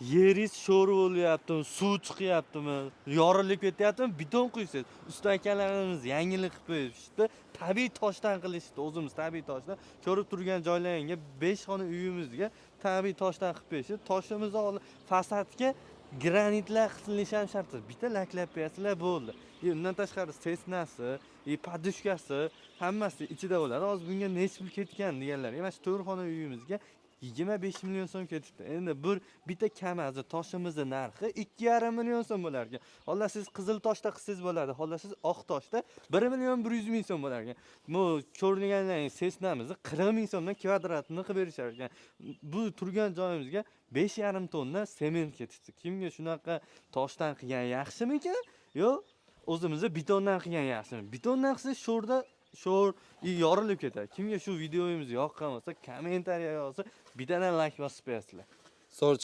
yeringiz sho'r bo'lyaptimi, suv chiqyaptimi, yorilib ketyaptimi, beton quysiz. Usta akalarimiz yangilik qilib qo'yishdi. Tabiiy toshdan qilishdi, o'zimiz tabiiy toshdan. Ko'rib turgan joylaringga 5 xona uyimizga tabiiy toshdan qilib qo'yishdi. Toshimizni fasadga granitlar qisilishi ham shart. Bitta laklab qo'yasizlar bo'ldi. Undan tashqari sesnasi, podushkasi hammasi ichida bo'ladi. Hozir bunga necha pul ketgan deganlar. Mana shu 4 xona uyimizga 25 million so'm ketibdi. Endi bitta kamazi toshimizni narxi 2,5 million so'm bo'lar ekan. Xolos siz qizil toshda qilsangiz bo'ladi. Xolos siz oq toshda 1 million 100 ming so'm bo'lar ekan. Bu ko'rganlaringiz sesnamizni 40 ming so'mdan kvadratini qilib berishar ekan. Bu turgan joyimizga 5,5 tonna sement ketibdi. Kimga shunaqa toshdan qilgan yaxshimikan? Yo'q, o'zimizni betondan qilgan yaxshimi? Betondan qilsa sho'r yorilib ketadi. Kimga shu videomiz yoqqan bo'lsa, kommentariya yozsa, bittadan like bosib qo'yasizlar.